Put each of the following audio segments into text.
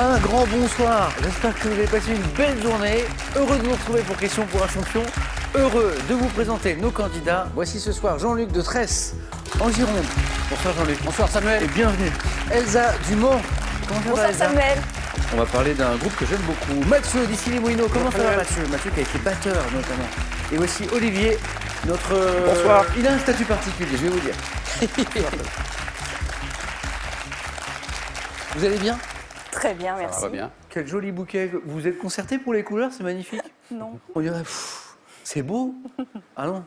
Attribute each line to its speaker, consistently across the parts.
Speaker 1: Un grand bonsoir, j'espère que vous avez passé une belle journée. Heureux de vous retrouver pour Question pour un champion. Heureux de vous présenter nos candidats. Voici ce soir Jean-Luc de Tresse, en Gironde. Bonsoir Jean-Luc.
Speaker 2: Bonsoir Samuel.
Speaker 1: Et bienvenue. Elsa Dumont. Comment ça va
Speaker 3: Bonsoir
Speaker 1: Elsa?
Speaker 3: Samuel.
Speaker 1: On va parler d'un groupe que j'aime beaucoup. Mathieu d'ici les Moulineaux. Comment ça va Mathieu? Mathieu qui a été batteur notamment. Et voici Olivier, notre...
Speaker 2: Bonsoir.
Speaker 1: Il a un statut particulier, je vais vous dire. Vous allez bien?
Speaker 3: Très bien, merci.
Speaker 2: Ça va bien.
Speaker 1: Quel joli bouquet. Vous êtes concerté pour les couleurs, c'est magnifique.
Speaker 3: Non.
Speaker 1: On dirait, pff, c'est beau. Ah non.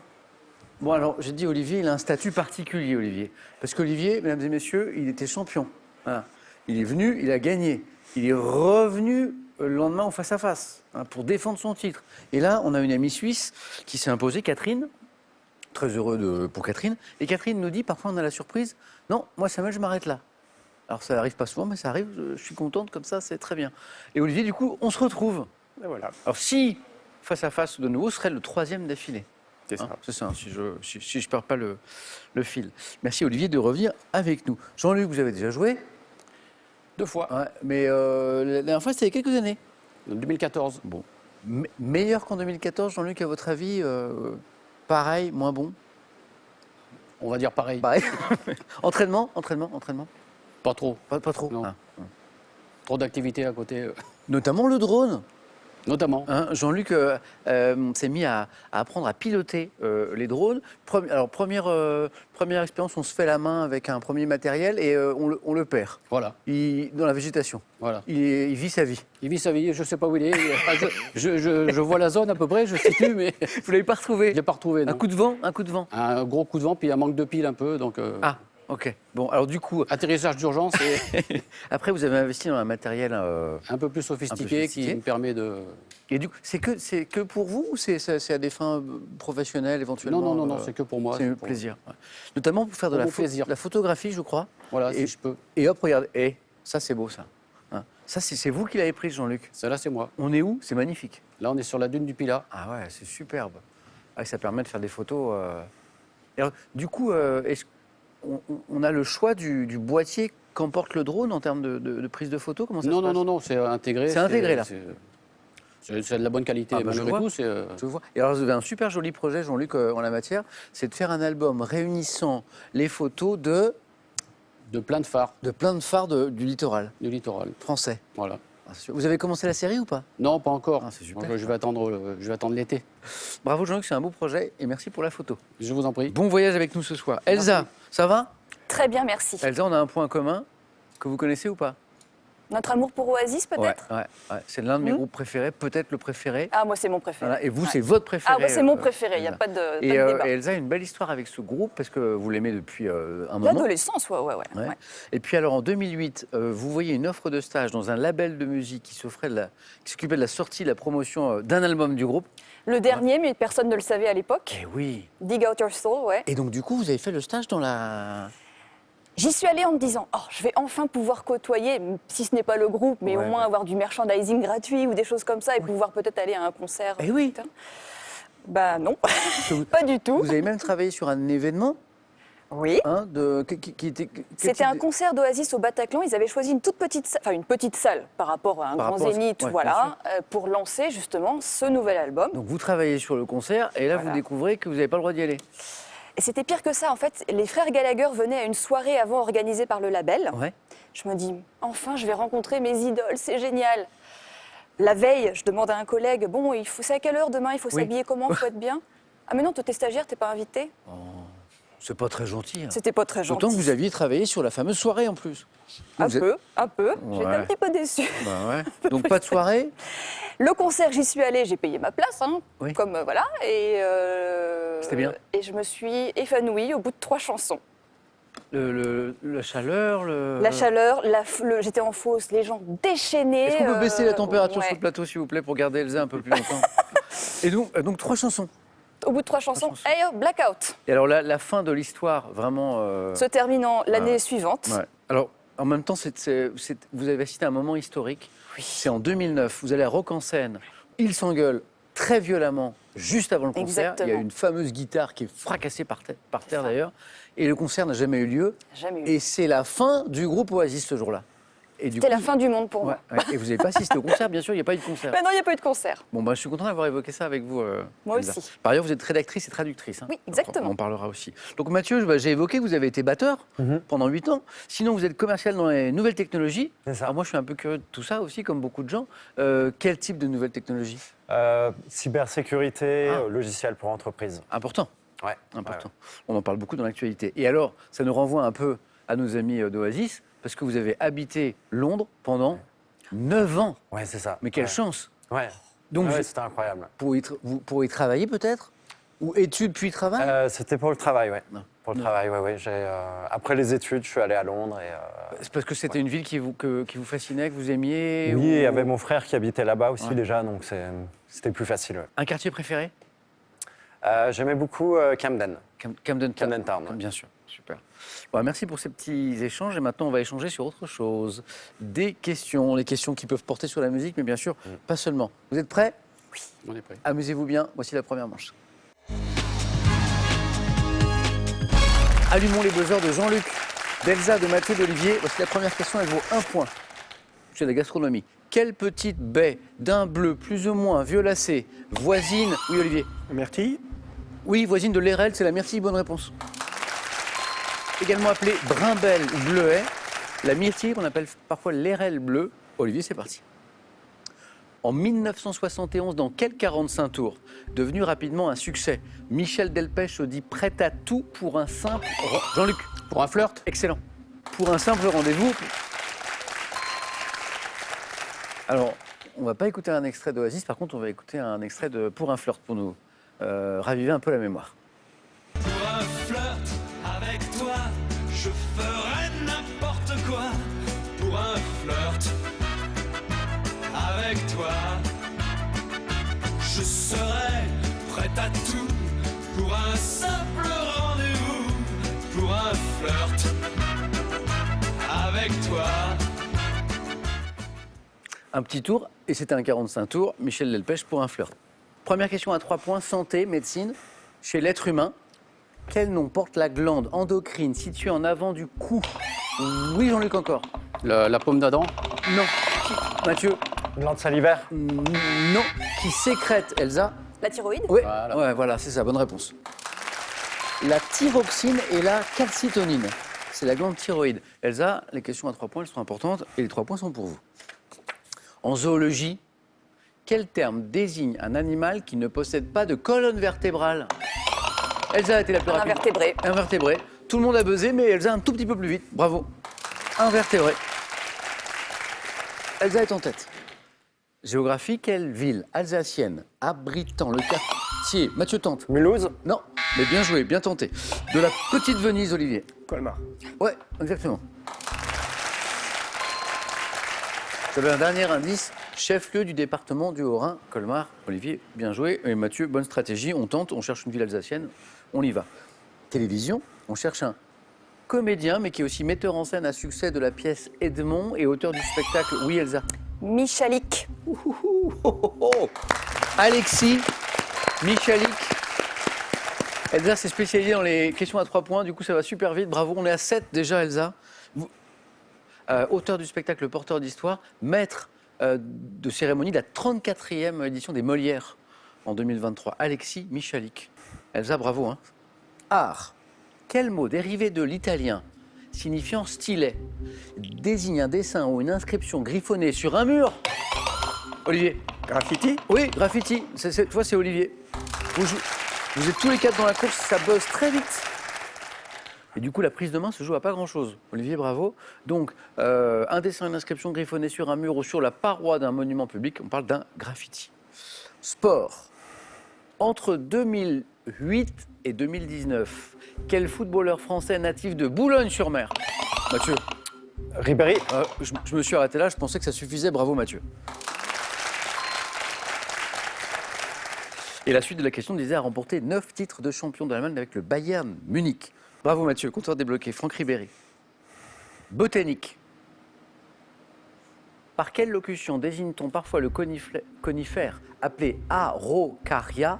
Speaker 1: Bon alors, j'ai dit Olivier, il a un statut particulier, Olivier. Parce qu'Olivier, mesdames et messieurs, il était champion. Voilà. Il est venu, il a gagné. Il est revenu le lendemain au face-à-face pour défendre son titre. Et là, on a une amie suisse qui s'est imposée, Catherine. Très heureux pour Catherine. Et Catherine nous dit, parfois on a la surprise, non, moi Samuel, je m'arrête là. Alors ça n'arrive pas souvent, mais ça arrive, je suis contente, comme ça, c'est très bien. Et Olivier, du coup, on se retrouve.
Speaker 2: Et voilà.
Speaker 1: Alors si face à face de nouveau, ce serait le troisième d'affilée.
Speaker 2: C'est ça.
Speaker 1: C'est ça, si je ne perds pas le fil. Merci Olivier de revenir avec nous. Jean-Luc, vous avez déjà joué,
Speaker 2: 2 fois.
Speaker 1: ouais, mais la dernière fois, c'était il y a quelques années.
Speaker 2: En 2014.
Speaker 1: Bon. Meilleur qu'en 2014, Jean-Luc, à votre avis, pareil, moins bon?
Speaker 2: On va dire pareil.
Speaker 1: Pareil. Entraînement.
Speaker 2: Pas trop.
Speaker 1: Pas trop.
Speaker 2: Non.
Speaker 1: Ah.
Speaker 2: Trop d'activités à côté.
Speaker 1: Notamment le drone.
Speaker 2: Notamment.
Speaker 1: Hein, Jean-Luc s'est mis à apprendre à piloter les drones. Alors, première expérience, on se fait la main avec un premier matériel et on le perd.
Speaker 2: Voilà.
Speaker 1: Dans la végétation.
Speaker 2: Voilà.
Speaker 1: Il vit sa vie.
Speaker 2: Il vit sa vie, je ne sais pas où il est. Enfin, je vois la zone à peu près, je situe, mais
Speaker 1: Vous l'avez pas retrouvé?
Speaker 2: je ne l'ai pas retrouvé.
Speaker 1: Un
Speaker 2: Non.
Speaker 1: coup de vent.
Speaker 2: Un gros coup de vent, puis un manque de pile un peu. Donc,
Speaker 1: Ah, ok. Bon, alors du coup,
Speaker 2: atterrissage d'urgence et
Speaker 1: après vous avez investi dans un matériel.
Speaker 2: un peu plus sophistiqué qui me permet de...
Speaker 1: Et du coup, c'est que pour vous ou c'est à des fins professionnelles éventuellement?
Speaker 2: Non, c'est que pour moi.
Speaker 1: C'est un
Speaker 2: pour-
Speaker 1: plaisir. Ouais. Notamment pour faire de
Speaker 2: Pour
Speaker 1: la,
Speaker 2: mon plaisir.
Speaker 1: la photographie, je crois.
Speaker 2: Voilà,
Speaker 1: Et-
Speaker 2: si je peux.
Speaker 1: Et hop, regardez. Ça, c'est beau, ça. Hein. Ça, c'est vous qui l'avez prise, Jean-Luc.
Speaker 2: Celle-là, c'est moi.
Speaker 1: On est où? C'est magnifique.
Speaker 2: Là, on est sur la dune du Pilat.
Speaker 1: Ah ouais, c'est superbe. Ah, ça permet de faire des photos. Et alors, du coup, est-ce on a le choix du boîtier qu'emporte le drone en termes de prise de photo? Comment ça se passe?
Speaker 2: Non, c'est intégré.
Speaker 1: C'est intégré, là.
Speaker 2: C'est de la bonne qualité.
Speaker 1: Ah, bah, je
Speaker 2: Malgré
Speaker 1: vois.
Speaker 2: tout, c'est...
Speaker 1: Je vois. Et alors, vous avez un super joli projet, Jean-Luc, en la matière. C'est de faire un album réunissant les photos de
Speaker 2: plein de phares
Speaker 1: plein de phares du littoral
Speaker 2: du littoral.
Speaker 1: français.
Speaker 2: Voilà.
Speaker 1: Ah, c'est sûr. Vous avez commencé la série ou pas?
Speaker 2: Non, pas encore.
Speaker 1: Ah, c'est super,
Speaker 2: Donc, je vais attendre l'été.
Speaker 1: Bravo, Jean-Luc, c'est un beau projet. Et merci pour la photo.
Speaker 2: Je vous en prie.
Speaker 1: Bon voyage avec nous ce soir. Elsa, ça va?
Speaker 3: Très bien, merci.
Speaker 1: Elsa, on a un point commun que vous connaissez ou pas?
Speaker 3: Notre amour pour Oasis, peut-être?
Speaker 1: Ouais. C'est l'un de mes groupes préférés, peut-être le préféré.
Speaker 3: Ah, moi, c'est mon préféré.
Speaker 1: Voilà. Et vous,
Speaker 3: Ouais.
Speaker 1: c'est votre préféré.
Speaker 3: Ah, moi, c'est mon préféré, il n'y a
Speaker 1: Elsa.
Speaker 3: pas de, pas de
Speaker 1: Et
Speaker 3: débat.
Speaker 1: Elsa a une belle histoire avec ce groupe parce que vous l'aimez depuis un moment.
Speaker 3: L'adolescence, ouais.
Speaker 1: Ouais.
Speaker 3: Ouais.
Speaker 1: Et puis alors en 2008, vous voyez une offre de stage dans un label de musique qui s'occupait de la sortie, de la promotion d'un album du groupe.
Speaker 3: Le dernier, mais personne ne le savait à l'époque.
Speaker 1: Eh oui.
Speaker 3: Dig Out Your Soul, ouais.
Speaker 1: Et donc du coup, vous avez fait le stage dans la...
Speaker 3: J'y suis allée en me disant, oh, je vais enfin pouvoir côtoyer, si ce n'est pas le groupe, mais
Speaker 1: Ouais,
Speaker 3: au moins
Speaker 1: ouais.
Speaker 3: avoir du merchandising gratuit ou des choses comme ça et pouvoir peut-être aller à un concert.
Speaker 1: Eh oui.
Speaker 3: Bah non,
Speaker 1: vous-
Speaker 3: pas du tout.
Speaker 1: Vous avez même travaillé sur un événement
Speaker 3: Oui.
Speaker 1: qui était...
Speaker 3: C'était un concert d'Oasis au Bataclan. Ils avaient choisi une toute petite salle, enfin une petite salle par rapport à un
Speaker 1: Par
Speaker 3: grand
Speaker 1: rapport à ce-
Speaker 3: zénith,
Speaker 1: ouais,
Speaker 3: voilà, pour lancer justement ce nouvel album.
Speaker 1: Donc vous travaillez sur le concert et là
Speaker 3: Voilà.
Speaker 1: vous découvrez que vous n'avez pas le droit d'y aller.
Speaker 3: Et c'était pire que ça, en fait. Les frères Gallagher venaient à une soirée avant organisée par le label.
Speaker 1: Ouais.
Speaker 3: Je me dis, enfin, je vais rencontrer mes idoles, c'est génial. La veille, je demande à un collègue, bon, c'est à quelle heure demain? Il faut
Speaker 1: Oui.
Speaker 3: s'habiller comment? Il faut être bien. Ah mais non, toi, t'es stagiaire, t'es pas invité.
Speaker 1: C'est pas très gentil. Hein.
Speaker 3: C'était pas très gentil.
Speaker 1: D'autant que vous aviez travaillé sur la fameuse soirée en plus.
Speaker 3: Un
Speaker 1: Vous êtes-
Speaker 3: peu. J'étais
Speaker 1: Ouais.
Speaker 3: un petit peu déçue.
Speaker 1: Bah ouais. Donc pas de soirée.
Speaker 3: Le concert, j'y suis allée, j'ai payé ma place, hein,
Speaker 1: Oui.
Speaker 3: comme voilà, et
Speaker 1: C'était bien.
Speaker 3: Et je me suis évanouie au bout de 3 chansons.
Speaker 1: La chaleur,
Speaker 3: La chaleur, j'étais en fausse, les gens déchaînés.
Speaker 1: Est-ce qu'on peut baisser la température
Speaker 3: ouais.
Speaker 1: sur le plateau, s'il vous plaît, pour garder Elsa un peu plus longtemps? Et donc 3 chansons.
Speaker 3: Au bout de 3 chansons, et hop, blackout.
Speaker 1: Et alors la fin de l'histoire, vraiment...
Speaker 3: Se terminant l'année
Speaker 1: ouais.
Speaker 3: suivante.
Speaker 1: Ouais. Alors, en même temps, vous avez assisté à un moment historique.
Speaker 3: Oui.
Speaker 1: C'est en 2009, vous allez à Rock en scène. Ils s'engueulent très violemment juste avant le concert.
Speaker 3: Exactement.
Speaker 1: Il y a une fameuse guitare qui est fracassée par terre d'ailleurs. Et le concert n'a jamais eu lieu.
Speaker 3: Jamais eu.
Speaker 1: Et c'est la fin du groupe Oasis ce jour-là. Et du
Speaker 3: C'était
Speaker 1: coup,
Speaker 3: la fin du monde pour
Speaker 1: ouais,
Speaker 3: moi.
Speaker 1: ouais. Et vous n'avez pas assisté au concert, bien sûr, il n'y a pas eu de concert.
Speaker 3: Bah non, il n'y a pas eu de concert.
Speaker 1: Bon, bah, je suis content d'avoir évoqué ça avec vous.
Speaker 3: Moi
Speaker 1: Elsa.
Speaker 3: aussi.
Speaker 1: Par ailleurs, vous êtes rédactrice et traductrice. Hein.
Speaker 3: Oui, exactement.
Speaker 1: On en parlera aussi. Donc Mathieu, bah, j'ai évoqué que vous avez été batteur pendant 8 ans. Sinon, vous êtes commercial dans les nouvelles technologies.
Speaker 4: C'est ça.
Speaker 1: Alors moi, je suis un peu curieux de tout ça aussi, comme beaucoup de gens. Quel type de nouvelles technologies?
Speaker 4: Cybersécurité,
Speaker 1: Ah.
Speaker 4: logiciel pour entreprise.
Speaker 1: Important.
Speaker 4: Ouais.
Speaker 1: Important. On en parle beaucoup dans l'actualité. Et alors, ça nous renvoie un peu à nos amis d'Oasis, parce que vous avez habité Londres pendant 9 ans.
Speaker 4: Ouais, c'est ça.
Speaker 1: Mais quelle
Speaker 4: Ouais.
Speaker 1: chance!
Speaker 4: Ouais.
Speaker 1: Donc,
Speaker 4: Ouais,
Speaker 1: vous-
Speaker 4: c'était incroyable.
Speaker 1: pour y travailler peut-être? Ou études puis travail?
Speaker 4: C'était pour le travail, ouais.
Speaker 1: Non.
Speaker 4: Pour le
Speaker 1: Non.
Speaker 4: travail, ouais. Après les études, je suis allé à Londres et.
Speaker 1: C'est parce que c'était une ville qui vous fascinait, que vous aimiez?
Speaker 4: Oui,
Speaker 1: ou-
Speaker 4: il y avait mon frère qui habitait là-bas aussi
Speaker 1: Ouais.
Speaker 4: déjà, donc c'était plus facile. Ouais.
Speaker 1: Un quartier préféré?
Speaker 4: J'aimais beaucoup Camden.
Speaker 1: Camden Town.
Speaker 4: Camden Town, ouais.
Speaker 1: Bien sûr, super. Bon, merci pour ces petits échanges et maintenant on va échanger sur autre chose. Des questions, les questions qui peuvent porter sur la musique, mais bien sûr, pas seulement. Vous êtes prêts?
Speaker 2: On est prêt.
Speaker 1: Amusez-vous bien, voici la première manche. Allumons les buzzers de Jean-Luc, d'Elsa, de Mathieu, d'Olivier. Voici la première question, elle vaut 1 point. C'est la gastronomie. Quelle petite baie d'un bleu plus ou moins violacé, voisine... Oui, Olivier.
Speaker 5: Myrtille.
Speaker 1: Oui, voisine de l'Érel, c'est la myrtille, bonne réponse. Également appelée brimbelle ou bleuet, la myrtille qu'on appelle parfois l'Érel bleu. Olivier, c'est parti. En 1971, dans quel 45 tours, devenu rapidement un succès, Michel Delpech se dit prêt à tout pour un simple... Jean-Luc,
Speaker 2: Pour un flirt?
Speaker 1: excellent. Pour un simple rendez-vous. Alors, on va pas écouter un extrait d'Oasis, par contre, on va écouter un extrait de Pour un flirt pour nous raviver un peu la mémoire.
Speaker 6: Pour un flirt avec toi, je ferai n'importe quoi. Pour un flirt avec toi, je serai prêt à tout. Pour un simple rendez-vous, pour un flirt avec toi.
Speaker 1: Un petit tour, et c'était un 45 tours, Michel Delpech pour un flirt. Première question à 3 points, santé, médecine. Chez l'être humain, quel nom porte la glande endocrine située en avant du cou? Oui, Jean-Luc encore.
Speaker 2: La pomme d'Adam?
Speaker 1: Non. Mathieu?
Speaker 4: Glande salivaire.
Speaker 1: Non. Qui sécrète, Elsa?
Speaker 3: La thyroïde?
Speaker 1: Oui.
Speaker 2: Voilà.
Speaker 1: Ouais, voilà, c'est ça, bonne réponse. La thyroxine et la calcitonine. C'est la glande thyroïde. Elsa, les questions à 3 points, elles sont importantes, et les 3 points sont pour vous. En zoologie, quel terme désigne un animal qui ne possède pas de colonne vertébrale? Elsa a été la plus
Speaker 3: Un
Speaker 1: rapide.
Speaker 3: invertébré.
Speaker 1: Invertébré. Tout le monde a buzzé, mais Elsa un tout petit peu plus vite. Bravo. Invertébré. Elsa est en tête. Géographie, quelle ville alsacienne abritant le quartier Mathieu tente.
Speaker 4: Mulhouse.
Speaker 1: Non, mais bien joué, bien tenté. De la petite Venise, Olivier.
Speaker 5: Colmar.
Speaker 1: Ouais, exactement. J'avais un dernier indice, chef-lieu du département du Haut-Rhin, Colmar. Olivier, bien joué. Et Mathieu, bonne stratégie. On tente, on cherche une ville alsacienne, on y va. Télévision, on cherche un comédien, mais qui est aussi metteur en scène à succès de la pièce Edmond et auteur du spectacle Oui, Elsa.
Speaker 3: Michalik.
Speaker 1: Alexis Michalik. Elsa s'est spécialisée dans les questions à 3 points, du coup ça va super vite. Bravo, on est à 7 déjà, Elsa. Auteur du spectacle Porteur d'Histoire, maître de cérémonie de la 34e édition des Molières en 2023. Alexis Michalik. Elsa, bravo. Hein. Art. Quel mot dérivé de l'italien signifiant stylet désigne un dessin ou une inscription griffonnée sur un mur? Olivier.
Speaker 5: Graffiti.
Speaker 1: Oui, graffiti. Cette fois, c'est Olivier. Vous êtes tous les 4 dans la course, ça buzz très vite. Et du coup, la prise de main se joue à pas grand-chose. Olivier, bravo. Donc, un dessin, une inscription griffonnée sur un mur ou sur la paroi d'un monument public, on parle d'un graffiti. Sport. Entre 2008 et 2019, quel footballeur français natif de Boulogne-sur-Mer? Mathieu.
Speaker 4: Ribéry.
Speaker 1: Je me suis arrêté là, je pensais que ça suffisait. Bravo, Mathieu. Et la suite de la question disait a remporté 9 titres de champion d'Allemagne avec le Bayern Munich. Bravo Mathieu, compteur débloqué. Franck Ribéry. Botanique. Par quelle locution désigne-t-on parfois le conifère appelé Araucaria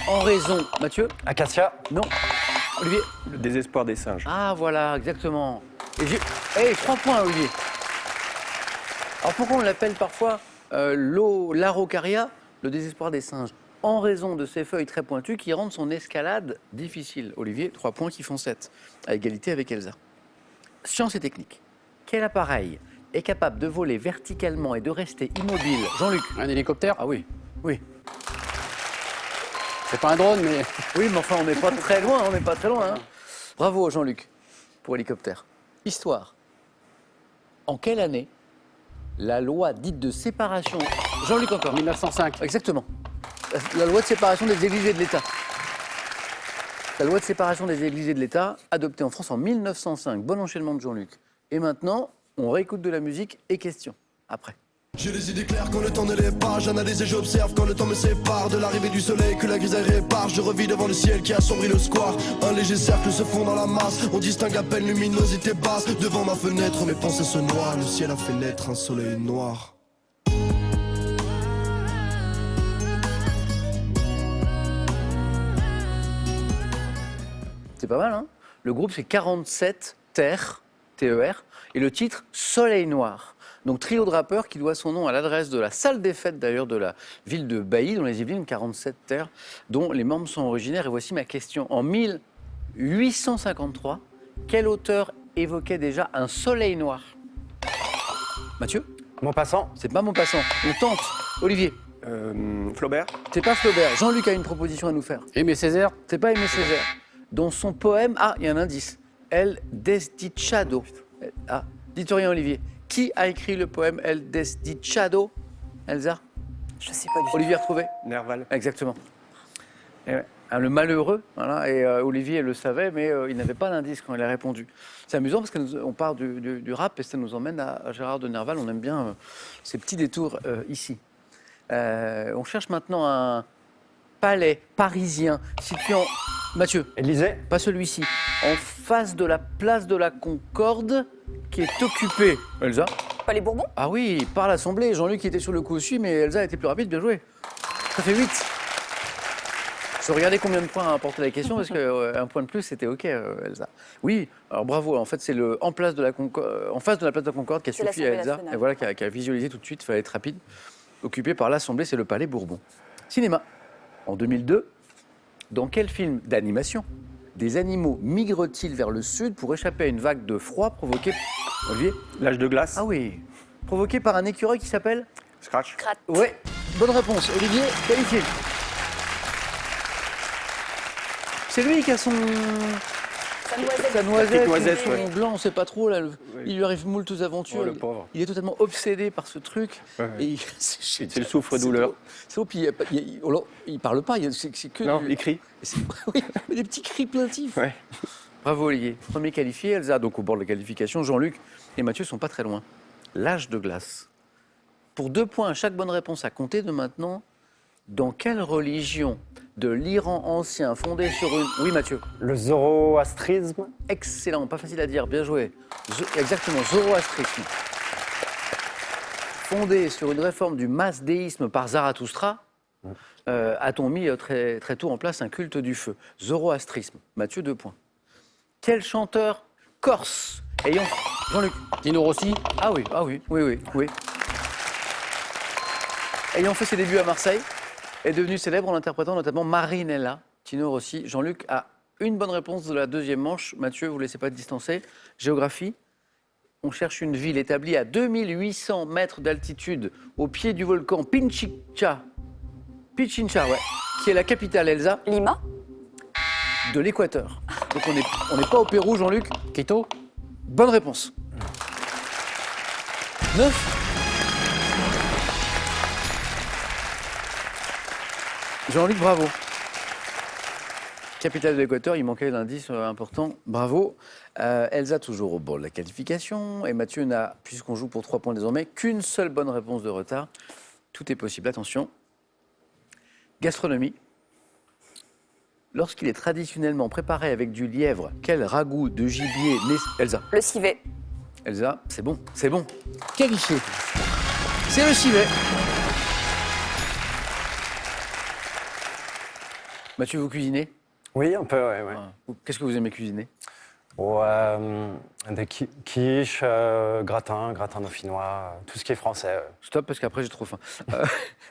Speaker 1: en raison... Mathieu?
Speaker 4: Acacia.
Speaker 1: Non. Olivier?
Speaker 5: Le désespoir des singes.
Speaker 1: Ah voilà, exactement. Et j'ai... 3 points Olivier. Alors pourquoi on l'appelle parfois l'araucaria, le désespoir des singes? En raison de ses feuilles très pointues qui rendent son escalade difficile. Olivier, 3 points qui font 7, à égalité avec Elsa. Science et technique. Quel appareil est capable de voler verticalement et de rester immobile? Jean-Luc.
Speaker 2: Un hélicoptère?
Speaker 1: Ah oui, oui.
Speaker 2: C'est pas un drone, mais.
Speaker 1: Oui, mais enfin, on n'est pas très loin, on n'est pas très loin. Hein. Bravo, Jean-Luc, pour hélicoptère. Histoire. En quelle année la loi dite de séparation... Jean-Luc encore.
Speaker 2: 1905.
Speaker 1: Exactement. La loi de séparation des églises et de l'État. La loi de séparation des églises et de l'État, adoptée en France en 1905. Bon enchaînement de Jean-Luc. Et maintenant, on réécoute de la musique et questions. Après.
Speaker 5: J'ai les idées claires quand le temps ne l'est pas. J'analyse et j'observe quand le temps me sépare de l'arrivée du soleil que la grisaille répare. Je revis devant le ciel qui assombrit le square. Un léger cercle se fond dans la masse. On distingue à peine luminosité basse. Devant ma fenêtre, mes pensées se noient. Le ciel a fait naître un soleil noir.
Speaker 1: C'est pas mal, hein? Le groupe, c'est 47 Terre, T-E-R, et le titre Soleil Noir. Donc, trio de rappeurs qui doit son nom à l'adresse de la salle des fêtes, d'ailleurs, de la ville de Bailly, dans les Yvelines, 47 Terre, dont les membres sont originaires. Et voici ma question. En 1853, quel auteur évoquait déjà un soleil noir? Mathieu?
Speaker 4: Maupassant.
Speaker 1: C'est pas Maupassant. On tente. Olivier?
Speaker 7: Flaubert.
Speaker 1: C'est pas Flaubert. Jean-Luc a une proposition à nous faire.
Speaker 2: Aimé Césaire?
Speaker 1: C'est pas Aimé Césaire. Dans son poème, il y a un indice. El Desdichado. Ah, dites rien, Olivier. Qui a écrit le poème El Desdichado? Elsa?
Speaker 3: Je sais pas du tout.
Speaker 1: Olivier a retrouvé?
Speaker 7: Nerval.
Speaker 1: Exactement. Et ouais. Le malheureux, voilà, et Olivier le savait, mais il n'avait pas d'indice quand il a répondu. C'est amusant parce qu'on part du rap et ça nous emmène à Gérard de Nerval. On aime bien ces petits détours ici. On cherche maintenant un palais parisien situé en... Mathieu,
Speaker 4: Élysée.
Speaker 1: pas celui-ci. En face de la place de la Concorde qui est occupée. Elsa?
Speaker 3: Pas les Bourbons?
Speaker 1: Ah oui, par l'Assemblée. Jean-Luc était sur le coup aussi, mais Elsa a été plus rapide. Bien joué. Ça fait 8. Je regardais combien de points a apporté la question parce qu'un point de plus, c'était OK, Elsa. Oui, alors bravo. En fait, c'est en face de la place de la Concorde qui a
Speaker 3: C'est
Speaker 1: suffi à
Speaker 3: l'Assemblée
Speaker 1: Elsa.
Speaker 3: nationale.
Speaker 1: Et voilà, qui a visualisé tout de suite. Il fallait être rapide. Occupé par l'Assemblée, c'est le Palais Bourbon. Cinéma. En 2002, dans quel film d'animation des animaux migrent-ils vers le sud pour échapper à une vague de froid provoquée... Olivier?
Speaker 7: L'âge de glace.
Speaker 1: Ah oui. Provoquée par un écureuil qui s'appelle...
Speaker 7: Scratch.
Speaker 3: Crate.
Speaker 1: Ouais, bonne réponse. Olivier, qualifié. C'est lui qui a son...
Speaker 3: Sa noisette.
Speaker 1: Sa noisette,
Speaker 7: noisette,
Speaker 1: son
Speaker 7: ouais.
Speaker 1: blanc, on sait pas trop. Là,
Speaker 7: Oui.
Speaker 1: Il lui arrive moult aventures.
Speaker 7: Oh, le pauvre.
Speaker 1: Il est totalement obsédé par ce truc.
Speaker 7: Ouais, ouais.
Speaker 1: Et
Speaker 7: C'est le souffre-douleur.
Speaker 1: C'est beau, puis il parle pas, c'est que...
Speaker 7: Non, il crie.
Speaker 1: Oui, des petits cris plaintifs.
Speaker 7: Ouais.
Speaker 1: Bravo Olivier. Premier qualifié, Elsa, donc au bord de la qualification. Jean-Luc et Mathieu sont pas très loin. L'âge de glace. Pour 2 points à chaque bonne réponse à compter de maintenant, dans quelle religion de l'Iran ancien fondée sur une... Oui Mathieu.
Speaker 4: Le zoroastrisme.
Speaker 1: Excellent, pas facile à dire, bien joué. Exactement, zoroastrisme. Fondé sur une réforme du masdéisme par Zarathustra, a-t-on mis très, très tôt en place un culte du feu. Zoroastrisme. Mathieu, 2 points. Quel chanteur corse ayant... Jean-Luc.
Speaker 2: Tino Rossi?
Speaker 1: Ah oui, oui. Ayant fait ses débuts à Marseille, est devenu célèbre en interprétant notamment Marinella. Tino Rossi. Jean-Luc a une bonne réponse de la deuxième manche. Mathieu, vous ne laissez pas te distancer. Géographie. On cherche une ville établie à 2800 mètres d'altitude au pied du volcan Pichincha, ouais, qui est la capitale, Elsa,
Speaker 3: Lima?
Speaker 1: de l'Équateur. Donc on n'est pas au Pérou, Jean-Luc.
Speaker 2: Quito?
Speaker 1: Bonne réponse. 9. Jean-Luc, bravo. Capitale de l'Équateur, il manquait l'indice important. Bravo. Elsa, toujours au bord de la qualification. Et Mathieu n'a, puisqu'on joue pour 3 points désormais, qu'une seule bonne réponse de retard. Tout est possible. Attention. Gastronomie. Lorsqu'il est traditionnellement préparé avec du lièvre, quel ragoût de gibier Elsa.
Speaker 3: Le civet.
Speaker 1: Elsa, c'est bon, c'est bon. Qualifié. C'est le civet. Mathieu, vous cuisinez?
Speaker 4: Oui, un peu, ouais.
Speaker 1: Qu'est-ce que vous aimez cuisiner?
Speaker 4: Des quiches, gratin dauphinois, tout ce qui est français.
Speaker 1: Stop, parce qu'après j'ai trop faim.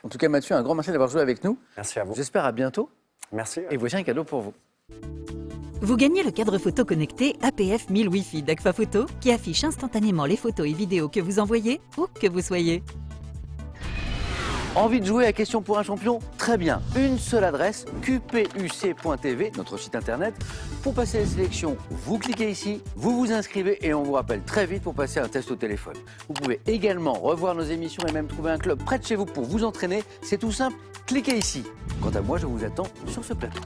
Speaker 1: En tout cas, Mathieu, un grand merci d'avoir joué avec nous.
Speaker 4: Merci à vous.
Speaker 1: J'espère à bientôt.
Speaker 4: Merci.
Speaker 1: Et voici un cadeau pour vous.
Speaker 8: Vous gagnez le cadre photo connecté APF 1000 Wi-Fi d'Agfa Photo qui affiche instantanément les photos et vidéos que vous envoyez où que vous soyez.
Speaker 1: Envie de jouer à Question pour un champion? Très bien. Une seule adresse, qpuc.tv, notre site internet. Pour passer les sélections, vous cliquez ici, vous vous inscrivez et on vous rappelle très vite pour passer un test au téléphone. Vous pouvez également revoir nos émissions et même trouver un club près de chez vous pour vous entraîner. C'est tout simple, cliquez ici. Quant à moi, je vous attends sur ce plateau.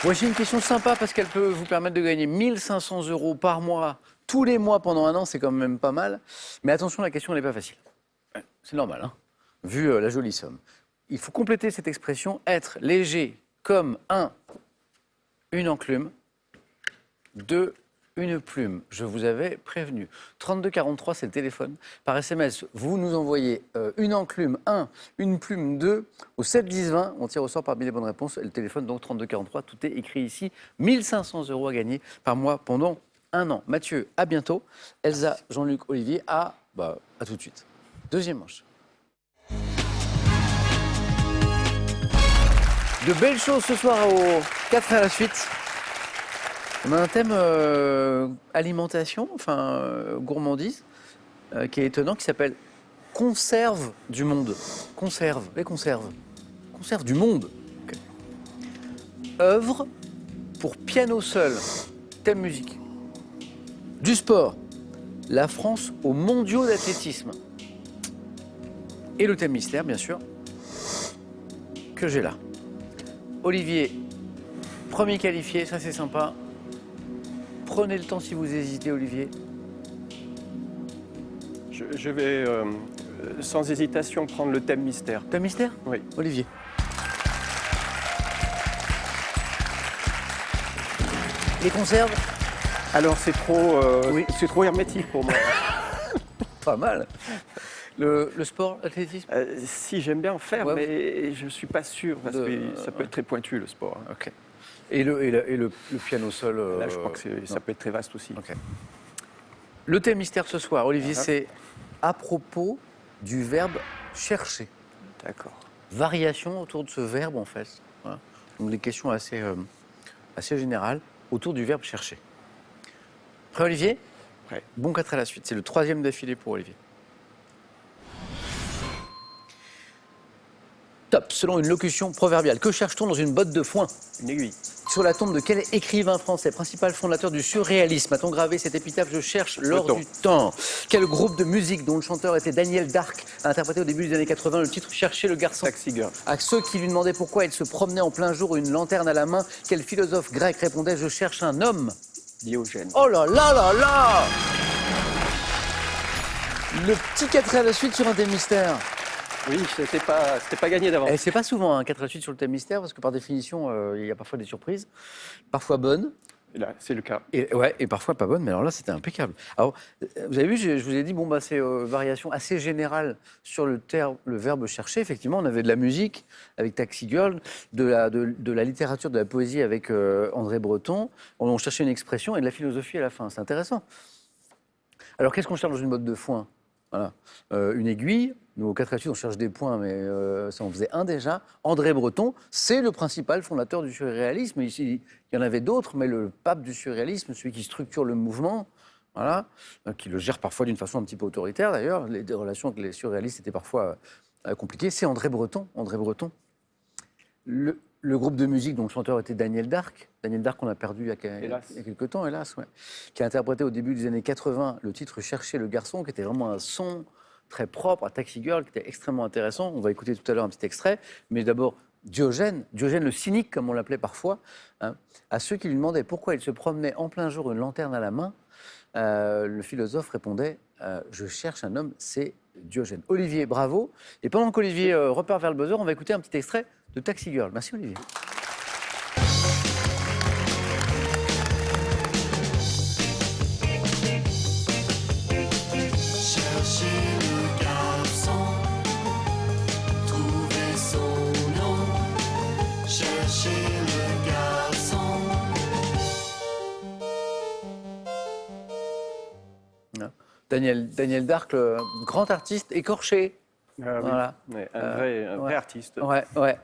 Speaker 1: Voici une question sympa parce qu'elle peut vous permettre de gagner 1 500 € par mois, tous les mois pendant un an, c'est quand même pas mal. Mais attention, la question n'est pas facile. C'est normal, hein, vu la jolie somme. Il faut compléter cette expression, être léger comme une enclume, 2, une plume. Je vous avais prévenu. 3243, c'est le téléphone. Par SMS, vous nous envoyez une enclume 1, une plume 2, au 7 10 20. On tire au sort parmi les bonnes réponses. Et le téléphone, donc 3243, tout est écrit ici. 1 500 € à gagner par mois pendant un an. Mathieu, à bientôt. Elsa, Jean-Luc, Olivier, à tout de suite. Deuxième manche. De belles choses ce soir aux 4 à la suite. On a un thème alimentation, gourmandise, qui est étonnant, qui s'appelle Conserve du monde. Conserve, les conserves. Conserve du monde. Okay. Œuvre pour piano seul. Thème musique. Du sport. La France aux mondiaux d'athlétisme. Et le thème mystère, bien sûr, que j'ai là. Olivier, premier qualifié, ça c'est sympa. Prenez le temps si vous hésitez, Olivier.
Speaker 7: Je vais sans hésitation prendre le thème mystère.
Speaker 1: Thème mystère?
Speaker 7: Oui.
Speaker 1: Olivier. Les conserves?
Speaker 7: Alors c'est trop hermétique pour moi.
Speaker 1: Pas mal. Le sport, l'athlétisme?
Speaker 7: Si, j'aime bien en faire,
Speaker 1: Ouais.
Speaker 7: mais je ne suis pas sûr, parce que ça peut être très pointu, le sport.
Speaker 1: Ok. Et le piano sol?
Speaker 7: Là, je crois que ça peut être très vaste aussi.
Speaker 1: Ok. Le thème mystère ce soir, Olivier, c'est à propos du verbe chercher.
Speaker 7: D'accord.
Speaker 1: Variation autour de ce verbe, en fait. Voilà. Donc des questions assez générales autour du verbe chercher. Prêt, Olivier?
Speaker 7: Prêt.
Speaker 1: Bon 4 à la suite. C'est le 3e d'affilée pour Olivier. Top. Selon une locution proverbiale, que cherche-t-on dans une botte de foin?
Speaker 7: Une aiguille.
Speaker 1: Sur la tombe de quel écrivain français, principal fondateur du surréalisme, a-t-on gravé cette épitaphe? Je cherche l'or du temps. Quel groupe de musique dont le chanteur était Daniel Darc a interprété au début des années 80 le titre Chercher le garçon?
Speaker 7: Taxi Girl.
Speaker 1: À ceux qui lui demandaient pourquoi il se promenait en plein jour, une lanterne à la main, quel philosophe grec répondait Je cherche un homme?
Speaker 7: Diogène.
Speaker 1: Oh là là là là! Le petit 4 à la suite sur un thème mystère.
Speaker 7: Oui, c'était pas gagné d'avance.
Speaker 1: Et c'est pas souvent un 4 à la suite sur le thème mystère, parce que par définition, il y a parfois des surprises, parfois bonnes.
Speaker 7: Et là, c'est le cas.
Speaker 1: Et parfois pas bonnes, mais alors là, c'était impeccable. Alors, vous avez vu, je vous ai dit, c'est variation assez générale sur le verbe chercher. Effectivement, on avait de la musique avec Taxi Girl, de la littérature, de la poésie avec André Breton. On cherchait une expression et de la philosophie à la fin. C'est intéressant. Alors, qu'est-ce qu'on cherche dans une botte de foin? Voilà. Une aiguille. Nous, au 4 à la suite, on cherche des points, mais ça en faisait un déjà. André Breton, c'est le principal fondateur du surréalisme. Ici, il y en avait d'autres, mais le pape du surréalisme, celui qui structure le mouvement, voilà, qui le gère parfois d'une façon un petit peu autoritaire d'ailleurs. Les relations avec les surréalistes étaient parfois compliquées. C'est André Breton. André Breton. Le groupe de musique dont le chanteur était Daniel Darc. Daniel Darc, on a perdu il y a quelques temps, hélas, ouais. Qui a interprété au début des années 80 le titre Chercher le garçon, qui était vraiment un son très propre à Taxi Girl, qui était extrêmement intéressant. On va écouter tout à l'heure un petit extrait. Mais d'abord, Diogène le cynique, comme on l'appelait parfois, hein, à ceux qui lui demandaient pourquoi il se promenait en plein jour une lanterne à la main, le philosophe répondait je cherche un homme, c'est Diogène. Olivier, bravo. Et pendant qu'Olivier repart vers le buzzer, on va écouter un petit extrait de Taxi Girl. Merci Olivier.
Speaker 5: Chercher le garçon,
Speaker 1: Daniel Darc, le grand artiste écorché.
Speaker 7: Ah oui.
Speaker 1: Voilà.
Speaker 7: Ouais, un vrai
Speaker 1: ouais.
Speaker 7: artiste.
Speaker 1: Ouais.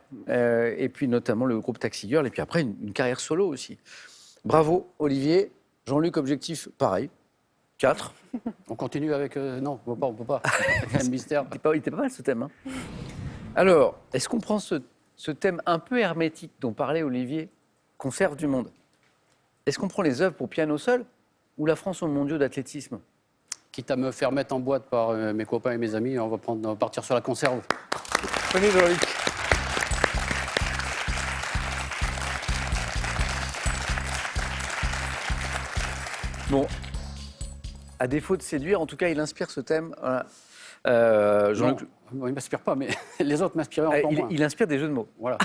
Speaker 1: Et puis notamment le groupe Taxi Girl, et puis après une carrière solo aussi. Bravo, Olivier. Jean-Luc, objectif, pareil. 4.
Speaker 2: On continue avec... non, on peut pas. Un mystère.
Speaker 1: Il était pas mal ce thème. Hein. Alors, est-ce qu'on prend ce thème un peu hermétique dont parlait Olivier, conserve du monde? Est-ce qu'on prend les œuvres pour piano seul ou la France aux mondiaux d'athlétisme?
Speaker 2: Quitte à me faire mettre en boîte par mes copains et mes amis, on va partir sur la conserve.
Speaker 1: Prenez Jean-Luc. Bon, à défaut de séduire, en tout cas, il inspire ce thème. Voilà. Jean-Luc,
Speaker 2: Non, il ne m'inspire pas, mais les autres m'inspiraient encore moins.
Speaker 1: il inspire des jeux de mots.
Speaker 2: Voilà,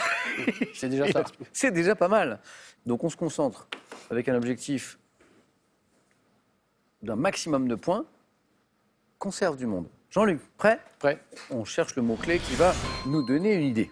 Speaker 2: c'est déjà ça.
Speaker 1: C'est déjà pas mal. Donc on se concentre avec un objectif d'un maximum de points. Conserve du monde. Jean-Luc, prêt?
Speaker 2: Prêt.
Speaker 1: On cherche le mot-clé qui va nous donner une idée.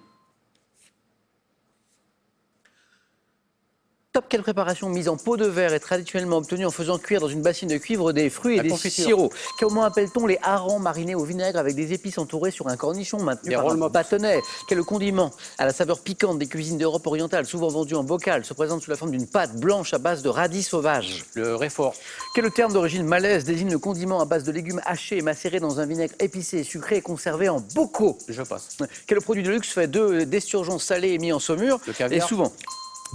Speaker 1: Top, quelle préparation mise en pot de verre est traditionnellement obtenue en faisant cuire dans une bassine de cuivre des fruits et
Speaker 2: La
Speaker 1: des
Speaker 2: confiture.
Speaker 1: sirops? Comment appelle-t-on les harengs marinés au vinaigre avec des épices entourés sur un cornichon maintenu
Speaker 2: Des
Speaker 1: par un
Speaker 2: roll-mops.
Speaker 1: bâtonnet? Quel condiment à la saveur piquante des cuisines d'Europe orientale, souvent vendu en bocal, se présente sous la forme d'une pâte blanche à base de radis sauvages?
Speaker 2: Le réfort.
Speaker 1: Quel terme d'origine malaise désigne le condiment à base de légumes hachés et macérés dans un vinaigre épicé et sucré et conservé en bocaux?
Speaker 2: Je passe.
Speaker 1: Quel produit de luxe fait d'esturgeons salés et mis en saumure?
Speaker 2: Le caviar.
Speaker 1: Et souvent.